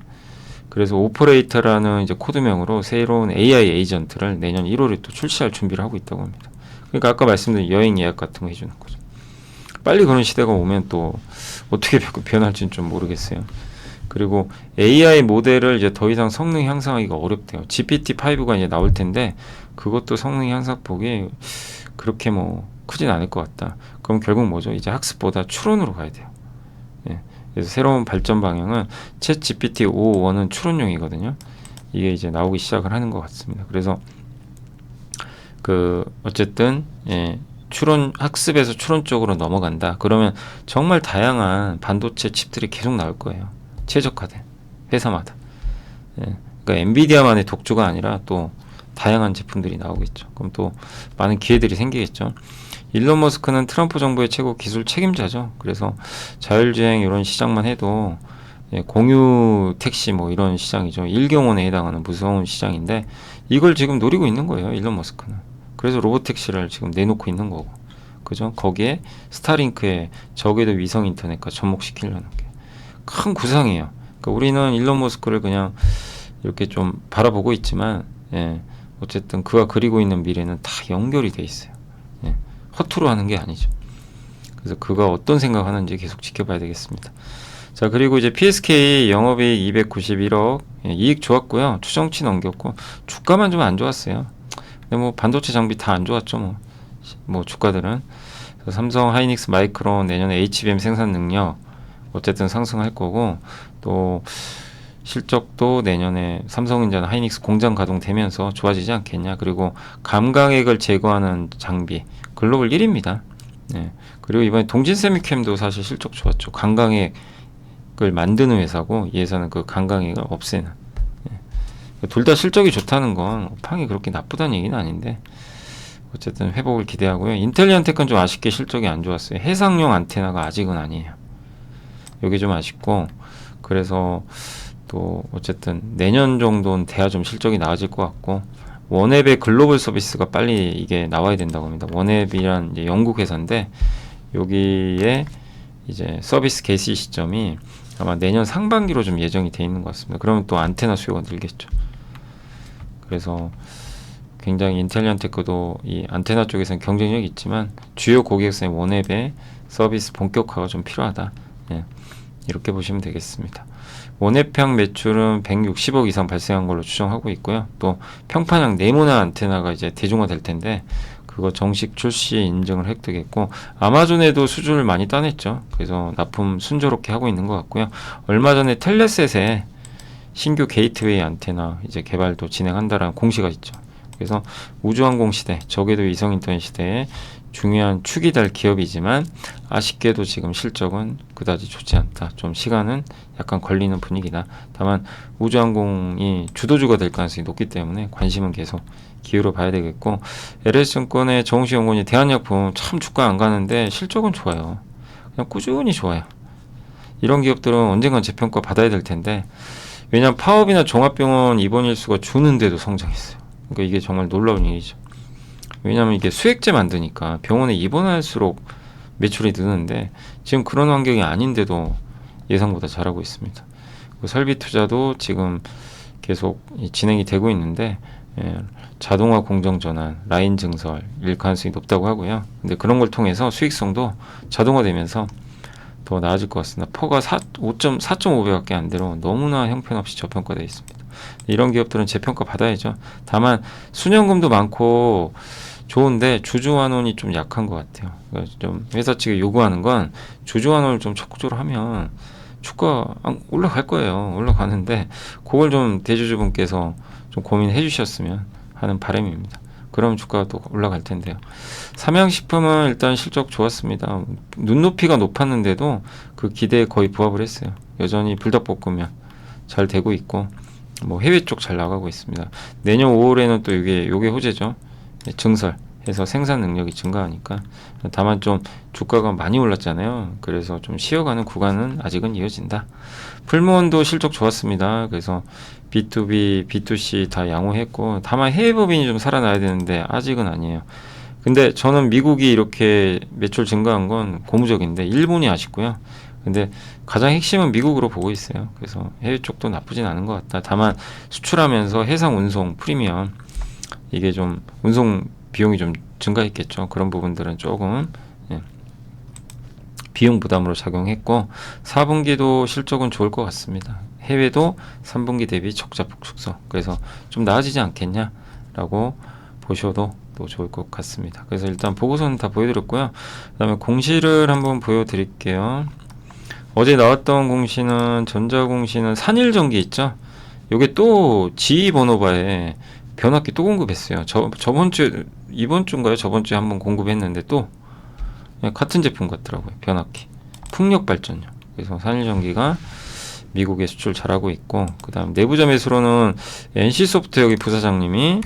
Speaker 3: 그래서 오퍼레이터라는 이제 코드명으로 새로운 AI 에이전트를 내년 1월에 또 출시할 준비를 하고 있다고 합니다. 그러니까 아까 말씀드린 여행 예약 같은 거 해주는 거죠. 빨리 그런 시대가 오면 또 어떻게 변할지는 좀 모르겠어요. 그리고 AI 모델을 이제 더 이상 성능 향상하기가 어렵대요. GPT-5가 이제 나올 텐데 그것도 성능 향상폭이 그렇게 뭐 크진 않을 것 같다. 그럼 결국 뭐죠? 이제 학습보다 추론으로 가야 돼요. 예. 그래서 새로운 발전 방향은 챗 GPT 5.1은 추론용이거든요. 이게 이제 나오기 시작을 하는 것 같습니다. 그래서 어쨌든 추론 학습에서 추론 쪽으로 넘어간다. 그러면 정말 다양한 반도체 칩들이 계속 나올 거예요. 최적화된 회사마다. 그러니까 엔비디아만의 독주가 아니라 또 다양한 제품들이 나오겠죠. 그럼 또 많은 기회들이 생기겠죠. 일론 머스크는 트럼프 정부의 최고 기술 책임자죠. 그래서 자율주행 이런 시장만 해도 공유 택시 뭐 이런 시장이죠. 일경원에 해당하는 무서운 시장인데 이걸 지금 노리고 있는 거예요. 일론 머스크는. 그래서 로봇 택시를 지금 내놓고 있는 거고. 그죠? 거기에 스타링크에 저궤도 위성 인터넷까지 접목시키려는 게 큰 구상이에요. 그러니까 우리는 일론 머스크를 그냥 이렇게 좀 바라보고 있지만 어쨌든 그가 그리고 있는 미래는 다 연결이 돼 있어요. 허투루 하는 게 아니죠. 그래서 그가 어떤 생각하는지 계속 지켜봐야 되겠습니다. 자, 그리고 이제 PSK 영업이익 291억, 이익 좋았고요. 추정치 넘겼고 주가만 좀 안 좋았어요. 근데 뭐 반도체 장비 다 안 좋았죠. 뭐 주가들은. 그래서 삼성 하이닉스 마이크론 내년에 HBM 생산 능력 어쨌든 상승할 거고 또 실적도 내년에 삼성전자 하이닉스 공장 가동되면서 좋아지지 않겠냐. 그리고 감광액을 제거하는 장비 글로벌 1위입니다. 그리고 이번에 동진세미캠도 사실 실적 좋았죠. 감광액을 만드는 회사고 이 회사는 그 감광액을 없애는. 둘 다 실적이 좋다는 건 업황이 그렇게 나쁘다는 얘기는 아닌데 어쨌든 회복을 기대하고요. 인텔리언텍은 좀 아쉽게 실적이 안 좋았어요. 해상용 안테나가 아직은 아니에요. 이게 좀 아쉽고 그래서 또 어쨌든 내년 정도는 돼야 좀 실적이 나아질 것 같고 원앱의 글로벌 서비스가 빨리 이게 나와야 된다고 합니다. 원앱이란 이제 영국 회사인데 여기에 이제 서비스 개시 시점이 아마 내년 상반기로 좀 예정이 돼 있는 것 같습니다. 그러면 또 안테나 수요가 늘겠죠. 그래서 굉장히 인텔리언테크도 이 안테나 쪽에서는 경쟁력이 있지만 주요 고객사의 원앱의 서비스 본격화가 좀 필요하다. 이렇게 보시면 되겠습니다. 원앱형 매출은 160억 이상 발생한 걸로 추정하고 있고요. 또 평판형 네모난 안테나가 이제 대중화될 텐데 그거 정식 출시 인증을 획득했고 아마존에도 수주를 많이 따냈죠. 그래서 납품 순조롭게 하고 있는 것 같고요. 얼마 전에 텔레셋에 신규 게이트웨이 안테나 이제 개발도 진행한다라는 공시가 있죠. 그래서 우주항공 시대, 저궤도 위성 인터넷 시대에 중요한 축이 될 기업이지만 아쉽게도 지금 실적은 그다지 좋지 않다. 좀 시간은 약간 걸리는 분위기다. 다만 우주항공이 주도주가 될 가능성이 높기 때문에 관심은 계속 기울여 봐야 되겠고 LS증권의 정우식 연구원이 대한약품 참 주가 안 가는데 실적은 좋아요. 그냥 꾸준히 좋아요. 이런 기업들은 언젠간 재평가 받아야 될 텐데 왜냐하면 파업이나 종합병원 입원 일수가 주는데도 성장했어요. 그러니까 이게 정말 놀라운 일이죠. 왜냐하면 이게 수액제 만드니까 병원에 입원할수록 매출이 느는데 지금 그런 환경이 아닌데도 예상보다 잘하고 있습니다. 설비 투자도 지금 계속 진행이 되고 있는데 자동화 공정 전환, 라인 증설일 가능성이 높다고 하고요. 근데 그런 걸 통해서 수익성도 자동화되면서 더 나아질 것 같습니다. 퍼가 4.5배밖에 안 되로 너무나 형편없이 저평가되어 있습니다. 이런 기업들은 재평가 받아야죠. 다만 수년금도 많고 좋은데 주주환원이 좀 약한 것 같아요. 그러니까 좀 회사 측에 요구하는 건 주주환원을 좀 적극적으로 하면 주가 올라갈 거예요. 올라가는데 그걸 좀 대주주분께서 좀 고민해 주셨으면 하는 바람입니다. 그럼 주가가 또 올라갈 텐데요. 삼양식품은 일단 실적 좋았습니다. 눈높이가 높았는데도 그 기대에 거의 부합을 했어요. 여전히 불닭볶음면 잘 되고 있고 뭐 해외 쪽 잘 나가고 있습니다. 내년 5월에는 또 요게 호재죠. 증설해서 생산 능력이 증가하니까. 다만 좀 주가가 많이 올랐잖아요. 그래서 좀 쉬어가는 구간은 아직은 이어진다. 풀무원도 실적 좋았습니다. 그래서 B2B, B2C 다 양호했고 다만 해외 법인이 좀 살아나야 되는데 아직은 아니에요. 근데 저는 미국이 이렇게 매출 증가한 건 고무적인데 일본이 아쉽고요. 근데 가장 핵심은 미국으로 보고 있어요. 그래서 해외 쪽도 나쁘진 않은 것 같다. 다만 수출하면서 해상 운송 프리미엄 이게 좀 운송 비용이 좀 증가했겠죠. 그런 부분들은 조금 비용 부담으로 작용했고 4분기도 실적은 좋을 것 같습니다. 해외도 3분기 대비 적자폭 축소. 그래서 좀 나아지지 않겠냐라고 보셔도 또 좋을 것 같습니다. 그래서 일단 보고서는 다 보여드렸고요. 그 다음에 공시를 한번 보여드릴게요. 어제 나왔던 공시는 전자공시는 산일전기 있죠. 요게 또 GE 버노바에 변압기 또 공급했어요. 저번 주 이번 주인가요? 저번 주에 한번 공급했는데 또 같은 제품 같더라고요. 변압기 풍력 발전요. 그래서 산일전기가 미국에 수출 잘하고 있고, 그 다음 내부자 매수로는 NC소프트 여기 부사장님이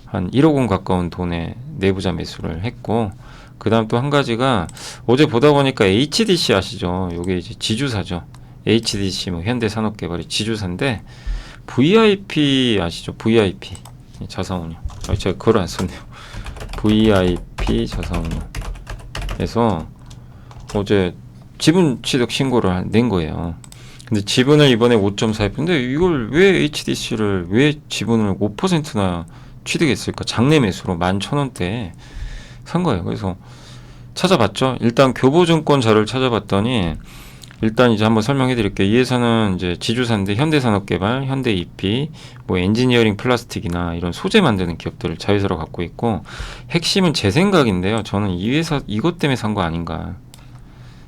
Speaker 3: 한 1억 원 가까운 돈에 내부자 매수를 했고, 그 다음 또 한 가지가 어제 보다 보니까 HDC 아시죠? 요게 이제 지주사죠. HDC 뭐 현대산업개발이 지주사인데 VIP 아시죠? VIP 자산운용. 제가 그걸 안 썼네요. VIP 자산운용에서 어제 지분 취득 신고를 낸 거예요. 근데 지분을 이번에 5.4%. 근데 이걸 왜 HDC를 왜 지분을 5%나 취득했을까? 장내 매수로 11,000원대에 산 거예요. 그래서 찾아봤죠. 일단 교보증권 자료를 찾아봤더니 일단 이제 한번 설명해 드릴게요. 이 회사는 이제 지주사인데 현대산업개발, 현대EP, 뭐 엔지니어링 플라스틱이나 이런 소재 만드는 기업들을 자회사로 갖고 있고, 핵심은 제 생각인데요. 저는 이 회사 이것 때문에 산 거 아닌가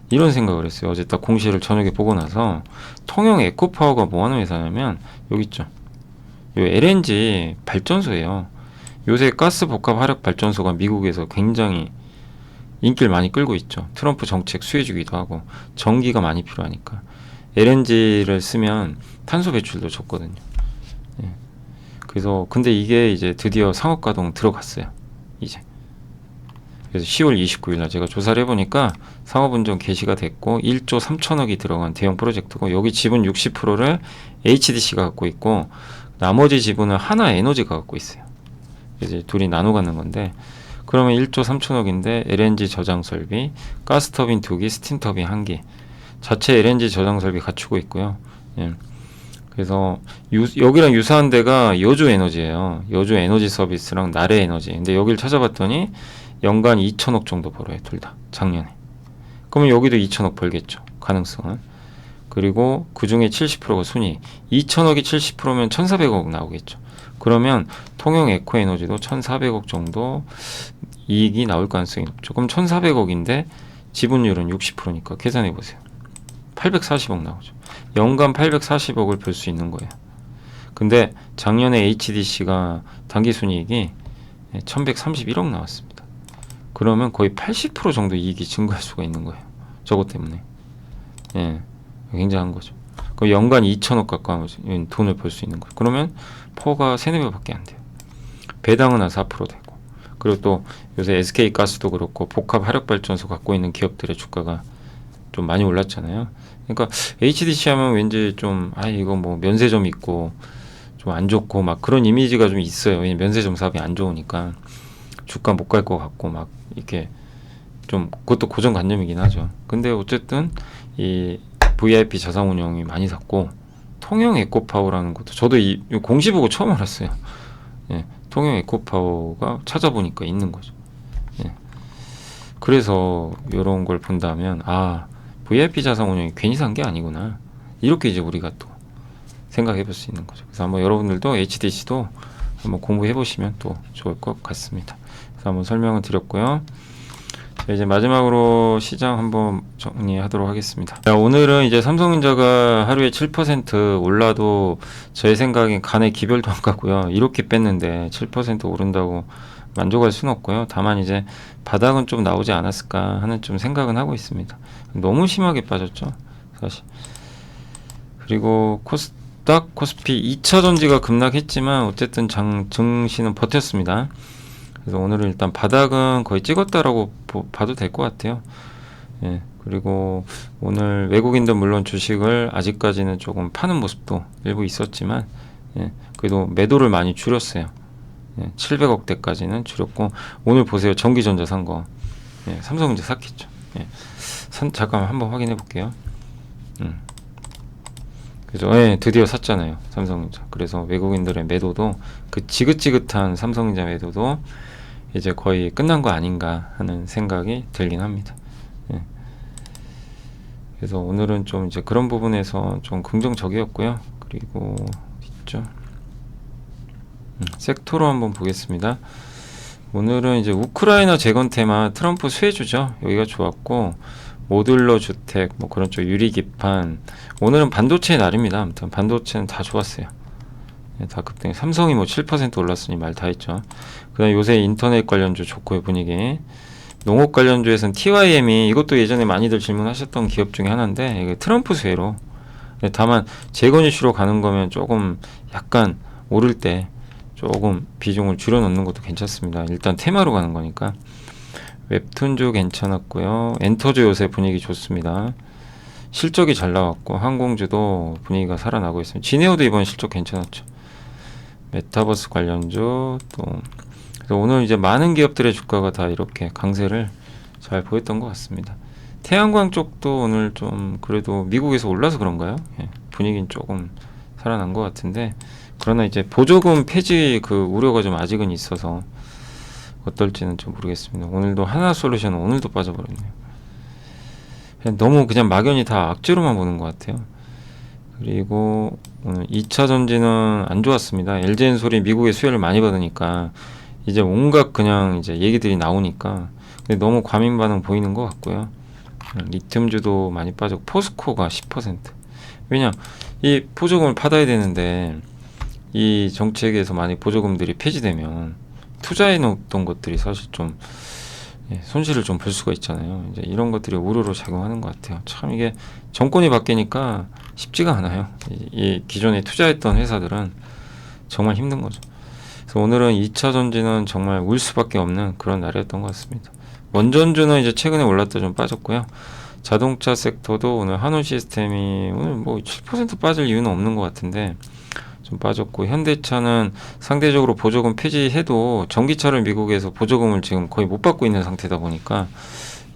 Speaker 3: 이런 생각을 했어요. 어제 딱 공시를 저녁에 보고 나서 통영 에코파워가 뭐 하는 회사냐면 여기 있죠. 요 LNG 발전소예요. 요새 가스 복합 화력 발전소가 미국에서 굉장히 인기를 많이 끌고 있죠. 트럼프 정책 수혜주기도 하고 전기가 많이 필요하니까 LNG를 쓰면 탄소 배출도 적거든요. 예. 그래서 근데 이게 이제 드디어 상업 가동 들어갔어요. 이제. 그래서 10월 29일 날 제가 조사를 해보니까 상업운전 개시가 됐고 1조 3천억이 들어간 대형 프로젝트고, 여기 지분 60%를 HDC가 갖고 있고 나머지 지분을 하나에너지가 갖고 있어요. 이제 둘이 나눠 갖는 건데, 그러면 1조 3천억인데 LNG 저장 설비, 가스터빈 2기, 스팀터빈 1기, 자체 LNG 저장 설비 갖추고 있고요. 예. 그래서 여기랑 유사한 데가 여주에너지예요. 여주에너지 서비스랑 나래에너지. 근데 여기를 찾아봤더니 연간 2천억 정도 벌어요. 둘 다 작년에. 그러면 여기도 2천억 벌겠죠. 가능성은. 그리고 그 중에 70%가 순이익. 2천억이 70%면 1,400억 나오겠죠. 그러면 통영 에코에너지도 1,400억 정도 이익이 나올 가능성이 높죠. 그럼 1,400억인데 지분율은 60%니까 계산해 보세요. 840억 나오죠. 연간 840억을 벌 수 있는 거예요. 근데 작년에 HDC가 당기순이익이 1,131억 나왔습니다. 그러면 거의 80% 정도 이익이 증가할 수가 있는 거예요. 저것 때문에. 예, 굉장한 거죠. 그럼 연간 2천억 가까운 돈을 벌 수 있는 거예요. 그러면 퍼가 3-4배밖에 안 돼요. 배당은 한 4% 되고. 그리고 또 요새 SK가스도 그렇고 복합 화력발전소 갖고 있는 기업들의 주가가 좀 많이 올랐잖아요. 그러니까 HDC 하면 왠지 좀 이거 뭐 면세점 있고 좀 안 좋고 막 그런 이미지가 좀 있어요. 왜냐면 면세점 사업이 안 좋으니까 주가 못 갈 것 같고 막 이렇게 좀 그것도 고정관념이긴 하죠. 근데 어쨌든 이 VIP 자산운용이 많이 샀고, 통영 에코파워라는 것도 저도 이 공시 보고 처음 알았어요. 예, 통영 에코파워가 찾아보니까 있는 거죠. 예. 그래서 이런 걸 본다면 VIP 자산운용이 괜히 산 게 아니구나, 이렇게 이제 우리가 또 생각해 볼 수 있는 거죠. 그래서 한번 여러분들도 HDC도 한번 공부해 보시면 또 좋을 것 같습니다. 그래서 한번 설명을 드렸고요. 자, 이제 마지막으로 시장 한번 정리하도록 하겠습니다. 자, 오늘은 이제 삼성전자가 하루에 7% 올라도 제 생각엔 간의 기별도 안 가고요. 이렇게 뺐는데 7% 오른다고 만족할 수는 없고요. 다만 이제 바닥은 좀 나오지 않았을까 하는 좀 생각은 하고 있습니다. 너무 심하게 빠졌죠, 사실. 그리고 코스닥, 코스피 2차 전지가 급락했지만 어쨌든 증시는 버텼습니다. 그래서 오늘은 일단 바닥은 거의 찍었다라고 봐도 될 것 같아요. 예, 그리고 오늘 외국인들 물론 주식을 아직까지는 조금 파는 모습도 일부 있었지만, 예, 그래도 매도를 많이 줄였어요. 예, 700억대까지는 줄였고, 오늘 보세요. 전기전자 산 거. 예, 삼성전자 샀겠죠. 예, 잠깐만 한번 확인해 볼게요. 그죠? 예, 드디어 샀잖아요. 삼성전자. 그래서 외국인들의 매도도 그 지긋지긋한 삼성전자 매도도 이제 거의 끝난 거 아닌가 하는 생각이 들긴 합니다. 예. 그래서 오늘은 좀 이제 그런 부분에서 좀 긍정적이었고요. 그리고 있죠. 섹터로 한번 보겠습니다. 오늘은 이제 우크라이나 재건 테마 트럼프 수혜주죠. 여기가 좋았고 모듈러 주택 뭐 그런 쪽 유리 기판 오늘은 반도체의 날입니다. 아무튼 반도체는 다 좋았어요. 예, 다 급등. 삼성이 뭐 7% 올랐으니 말 다 했죠. 그다음 요새 인터넷 관련주 좋고요 분위기. 농업 관련주에서는 TYM이 이것도 예전에 많이들 질문하셨던 기업 중에 하나인데 이게 트럼프 수혜로. 예, 다만 재건 이슈로 가는 거면 조금 약간 오를 때 조금 비중을 줄여 놓는 것도 괜찮습니다. 일단 테마로 가는 거니까. 웹툰주 괜찮았고요. 엔터주 요새 분위기 좋습니다. 실적이 잘 나왔고 항공주도 분위기가 살아나고 있습니다. 지네오도 이번 실적 괜찮았죠. 메타버스 관련주 또 그래서 오늘 이제 많은 기업들의 주가가 다 이렇게 강세를 잘 보였던 것 같습니다. 태양광 쪽도 오늘 좀 그래도 미국에서 올라서 그런가요? 예, 분위기는 조금 살아난 것 같은데 그러나 이제 보조금 폐지 그 우려가 좀 아직은 있어서 어떨지는 좀 모르겠습니다. 오늘도 하나솔루션 오늘도 빠져버렸네요. 너무 그냥 막연히 다 악재로만 보는 것 같아요. 그리고 오늘 2차 전지는 안 좋았습니다. LG엔솔이 미국의 수혜를 많이 받으니까 이제 온갖 그냥 이제 얘기들이 나오니까 근데 너무 과민 반응 보이는 것 같고요. 리튬주도 많이 빠졌고 포스코가 10%. 왜냐 이 보조금을 받아야 되는데 이 정책에서 많이 보조금들이 폐지되면 투자해 놓던 것들이 사실 좀 손실을 좀 볼 수가 있잖아요. 이제 이런 것들이 우려로 작용하는 것 같아요. 참 이게 정권이 바뀌니까 쉽지가 않아요. 이 기존에 투자했던 회사들은 정말 힘든 거죠. 그래서 오늘은 2차 전지는 정말 울 수밖에 없는 그런 날이었던 것 같습니다. 원전주는 이제 최근에 올랐다 좀 빠졌고요. 자동차 섹터도 오늘 한우 시스템이 오늘 뭐 7% 빠질 이유는 없는 것 같은데 좀 빠졌고 현대차는 상대적으로 보조금 폐지해도 전기차를 미국에서 보조금을 지금 거의 못 받고 있는 상태다 보니까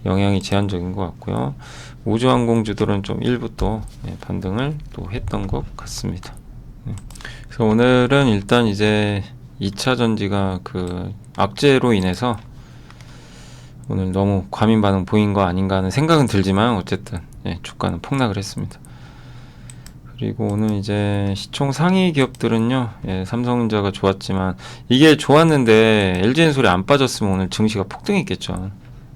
Speaker 3: 영향이 제한적인 것 같고요. 우주항공주들은 좀 일부 또 반등을 또 했던 것 같습니다. 그래서 오늘은 일단 이제 2차 전지가 그 악재로 인해서 오늘 너무 과민 반응 보인 거 아닌가 하는 생각은 들지만 어쨌든 주가는 폭락을 했습니다. 그리고 오늘 이제 시총 상위 기업들은요, 삼성전자가 좋았지만 이게 좋았는데 LG엔솔이 안 빠졌으면 오늘 증시가 폭등했겠죠.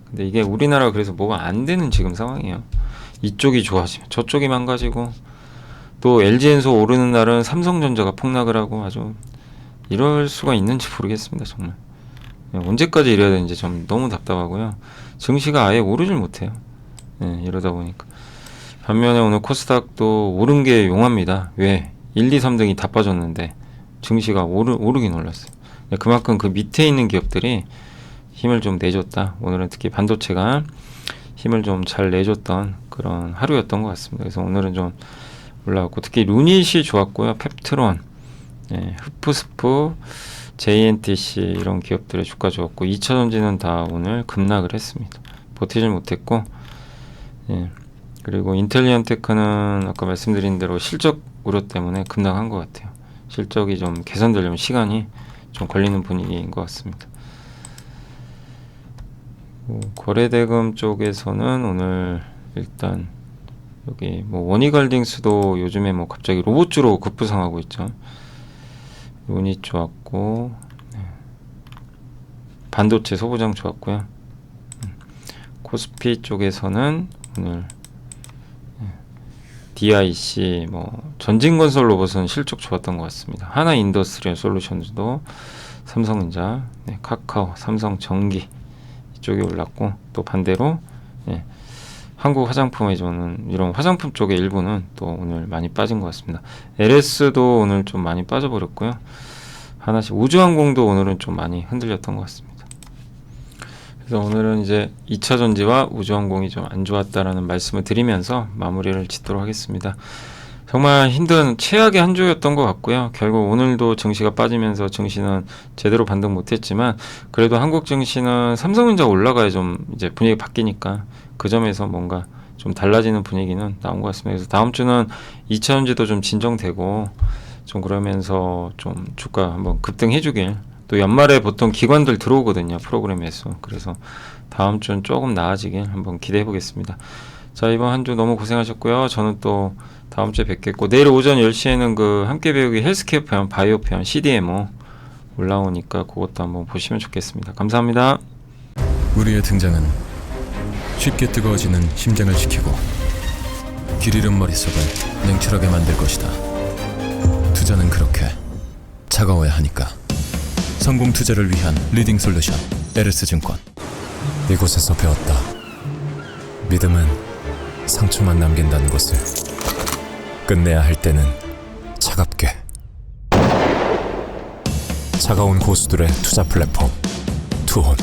Speaker 3: 근데 이게 우리나라가 그래서 뭐가 안 되는 지금 상황이에요. 이쪽이 좋아지면 저쪽이 망가지고 또 LG엔솔 오르는 날은 삼성전자가 폭락을 하고 아주 이럴 수가 있는지 모르겠습니다. 정말 언제까지 이래야 되는지 좀 너무 답답하고요. 증시가 아예 오르질 못해요. 이러다 보니까. 반면에 오늘 코스닥도 오른 게 용합니다. 왜? 1, 2, 3등이 다 빠졌는데 증시가 오르긴 올랐어요. 그만큼 그 밑에 있는 기업들이 힘을 좀 내줬다. 오늘은 특히 반도체가 힘을 좀 잘 내줬던 그런 하루였던 것 같습니다. 그래서 오늘은 좀 올라왔고 특히 루닛이 좋았고요. 펩트론, 흡프스프, JNTC 이런 기업들의 주가 좋았고 2차 전지는 다 오늘 급락을 했습니다. 버티질 못했고 그리고 인텔리언테크는 아까 말씀드린 대로 실적 우려 때문에 급락한 것 같아요. 실적이 좀 개선되려면 시간이 좀 걸리는 분위기인 것 같습니다. 거래대금 쪽에서는 오늘 일단 여기 뭐 원희갈딩스도 요즘에 뭐 갑자기 로봇주로 급부상하고 있죠. 유닛 좋았고 반도체 소부장 좋았고요. 코스피 쪽에서는 오늘 DIC 뭐 전진건설 로봇은 실적 좋았던 것 같습니다. 하나 인더스트리얼 솔루션즈도 삼성전자, 카카오, 삼성전기 이쪽이 올랐고 또 반대로 한국 화장품에 저는 이런 화장품 쪽의 일부는 또 오늘 많이 빠진 것 같습니다. LS도 오늘 좀 많이 빠져버렸고요. 하나씩 우주항공도 오늘은 좀 많이 흔들렸던 것 같습니다. 그래서 오늘은 이제 2차 전지와 우주항공이 좀 안 좋았다라는 말씀을 드리면서 마무리를 짓도록 하겠습니다. 정말 힘든 최악의 한 주였던 것 같고요. 결국 오늘도 증시가 빠지면서 증시는 제대로 반등 못했지만 그래도 한국 증시는 삼성전자 올라가야 좀 이제 분위기 바뀌니까 그 점에서 뭔가 좀 좀 달라지는 분위기는 나온 것 같습니다. 그래서 다음 주는 2차전지도 좀 진정되고 좀 그러면서 좀 주가 한번 급등해주길, 또 연말에 보통 기관들 들어오거든요, 프로그램에서. 그래서 다음 주는 조금 나아지길 한번 기대해 보겠습니다. 자, 이번 한 주 너무 고생하셨고요. 저는 또 다음 주에 뵙겠고, 내일 오전 10시에는 그 함께 배우기 헬스케어 편, 바이오 편, CDMO 올라오니까 그것도 한번 보시면 좋겠습니다. 감사합니다.
Speaker 2: 우리의 등장은 쉽게 뜨거워지는 심장을 지키고 길 잃은 머릿속을 냉철하게 만들 것이다. 투자는 그렇게 차가워야 하니까. 성공 투자를 위한 리딩 솔루션 LS증권. 이곳에서 배웠다. 믿음은 상처만 남긴다는 것을. 끝내야 할 때는 차갑게. 차가운 고수들의 투자 플랫폼 투혼.